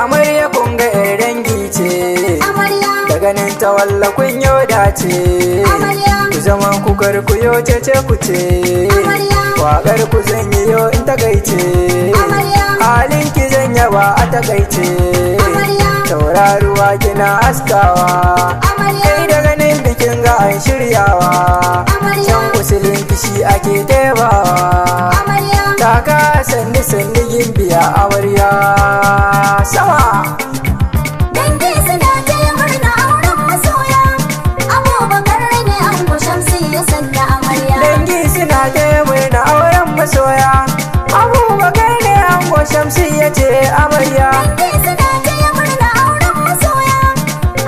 Amarya kun ga yar dangi ce, da ganin ta walla kun yo dace. Ku zama ku karkuyo cece ku ce, waƙar ku zan yi yo in takaice, halin ki zan yaba a takaice. Tauraruwa kina askawa, kai da ganin bikin ga an shiryawa, can usulin kishi ake tebawa. Taka sanni sanni gimbiya amarya sama. Dangi suna taya murna auren masoya, Abubakar ne ango Shamsiyya sanya amarya. Dangi suna taya murna auren masoya, Abubakar ne ango Shamsiyya ce amarya. Dangi suna taya murna auren masoya,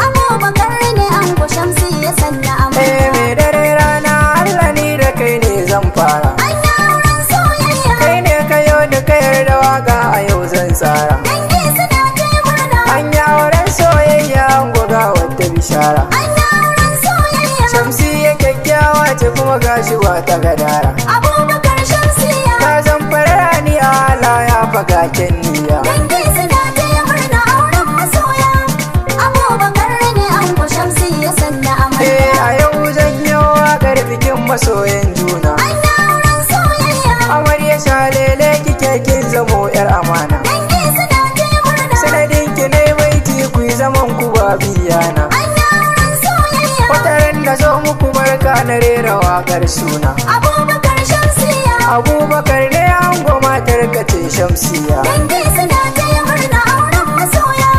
Abubakar ne ango Shamsiyya sanya amarya. Me dare rana Allah ni da kai ne zan fara. Anya auren soyayya. Kai ne kayo da kayar da waka a yau zan tsara. Dangi suna taya murna. Anya auren soyayya ango ga wadda bishara. Anya auren soyayya. Shamsiyya kyakkyawa ce kuma gashi wata gadara. Abubakar Shamsiyya. Ta zan fara ni ala ya faga niyya. Dangi suna taya murna auren masoya, Abubakar ne ango Shamsiyya sanya amarya. A yau zan yi waƙar bikin masoyan juna. Anya auren soyayya. Amarya shalele kike kin zamo yar amana. Dangi suna taya murna. Sanadin ki ne baiti ku yi zaman ku ba biyana. Anya auren soyayya. Wataran da zo muku barka na rera waƙar suna. Abubakar Shamsiyya. Abubakar ne ango matar ka ce Shamsiyya. Dangi suna taya murna auren masoya,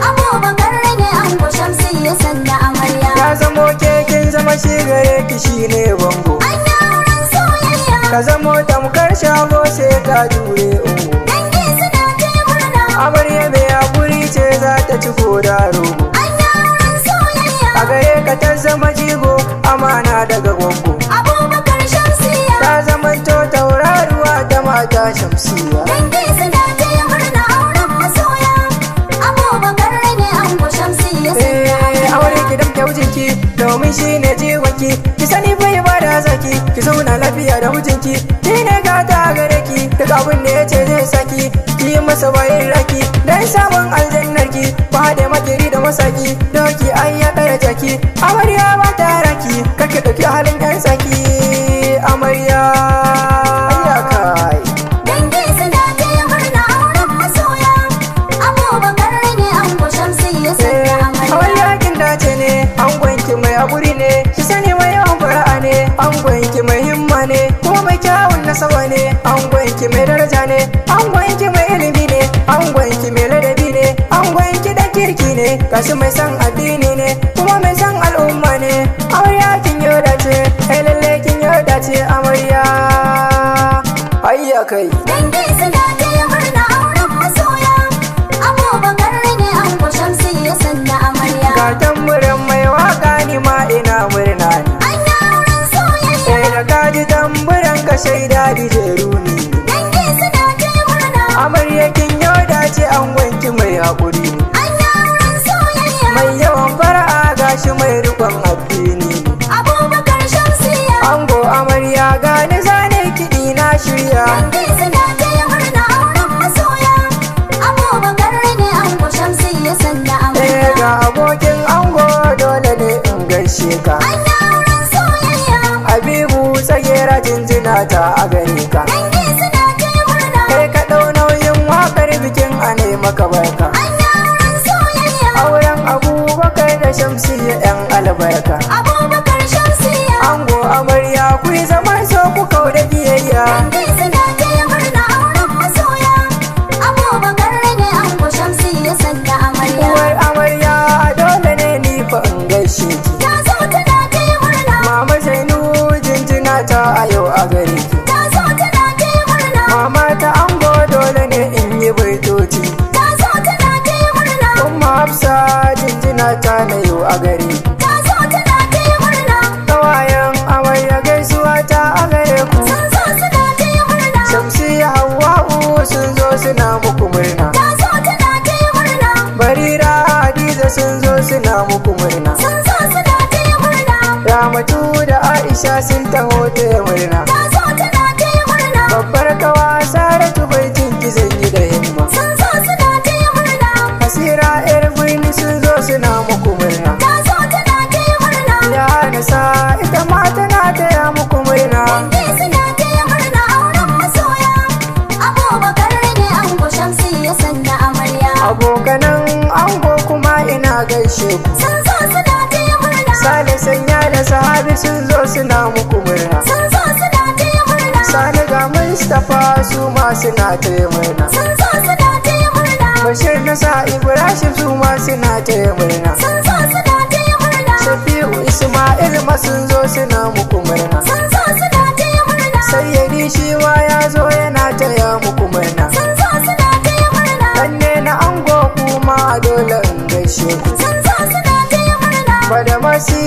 Abubakar ne ango Shamsiyya sanya amarya. Ya zamo ke kin zama shi gare ki shine bango. Anya auren soyayya. Ka zamo tamkar shago sai ka jure ungo. Dangi suna taya murna. Amarya mai hakuri ce za ta ci da rogo. Anya auren soyayya. A gare ka ta zama jigo amana daga gwaggo. Abubakar Shamsiyya. Ta zamanto tauraruwa ta mata Shamsiyya. Dangi suna taya murna auren masoya, Abubakar ne ango Shamsiyya sanya amarya. Aure ki damke mijinki domin shi ne jiwonki. Ki sani bai ba da zaki, ki zauna lafiya da mijinki. Ki ne gata a gare ki, duk abin da ya ce zai saki. Ki yi masa bayan raki, dan samun aljannarki. Ba da makiri da masaki, doki an ya ɗara jaki. Amarya ba ta raki, kake ɗauki halin yan saki. Amarya ayyakai. Dangi suna taya murna auren masoya, Abubakar ne ango Shamsiyya sanya amarya. Amarya kin dace ne, angonki mai haƙuri ne. Ki sani mai yawan fara'a ne, angonki mai himma ne. Kuma mai kyawun nasaba ne, angonki mai daraja ne. Angonki mai ilimi ne, angonki mai ladabi ne. Angonki da kirki ne, gashi mai san addini ne. Kuma mai san al'umma ne. Amarya kin yi dace, kai lalle kin yi dace amarya. Hayya kai. Dangi suna taya murna auren masoya, Abubakar ne ango Shamsiyya sanya amarya. Ga tamburan mai waka ni ma ina murna ne. Anya auren soyayya. Sai da kaji tamburan ka shaida dijeru ne. Dangi suna taya murna. Amarya kin yau dace an wanki mai haƙuri ne. Anya auren soyayya. Mai yawan fara'a gashi mai rikon addini ne. Abubakar Shamsiyya. Ango amarya gani zane kiɗi na shirya. Dangi suna taya murna auren masoya, Abubakar ne ango Shamsiyya sanya amarya. Ga abokin ango dole ne in gaishe ka. Anya auren soyayya. Habibu tsagera jinjina ta a gare ka. Dangi suna taya murna. Kai ka ɗau nauyin waƙar bikin a ne maka barka. Anya auren soyayya. Auren Abubakar da Shamsiyya 'yan albarka. Abubakar Shamsiyya. Ango amarya ku yi zaman so ku kau da biyayya. Dangi suna taya murna auren masoya, Abubakar ne ango Shamsiyya sanya amarya. Uwar amarya dole ne ni fa in gaishe ki. Ta zo tana taya murna. Mama Zainu jinjina ta a yau a gare ki. Ta zo tana taya murna. Mama ta ango dole ne in yi baitoci. Ta zo tana taya murna. Umma Hafsa jinjina ta na yau a gare ki. Ta zo tana taya murna. Kawayen amarya gaisuwa ta a gare ku. Sun zo suna taya murna. Shamsiyya Hawwa'u sun zo suna muku murna. Ta zo tana taya murna. Barira Hadiza sun zo suna muku murna. Sun zo suna taya murna. Ramatu Aisha sun taho ta murna. ta zo tana taya murna. Babbar kawa Saratu baitin ki zan yi da himma. Sun zo suna taya murna. Hasira yar birni sun zo suna muku murna. ta zo tana taya murna. Ya nasa ita ma tana taya muku murna. Dangi suna taya murna auren masoya. Abubakar ne ango Shamsiyya sanya amarya. Abokanan ango kuma ina gaishe ku. Sun zo suna taya murna. Sale sanya da sahabi sun zo suna muku murna. Sun zo suna taya murna. Sani ga Mustapha su ma suna taya murna. Sun zo suna taya murna. Bashir na sa Ibrahim su ma suna taya murna. Sun zo suna taya murna. Shafi'u Ismail ma sun zo suna muku murna. Sun zo suna taya murna. Sayyidi shi ma ya zo yana taya muku murna. Sun zo suna taya murna. Danne na ango kuma dole in gaishe ku. Sun zo suna taya murna. Badamasi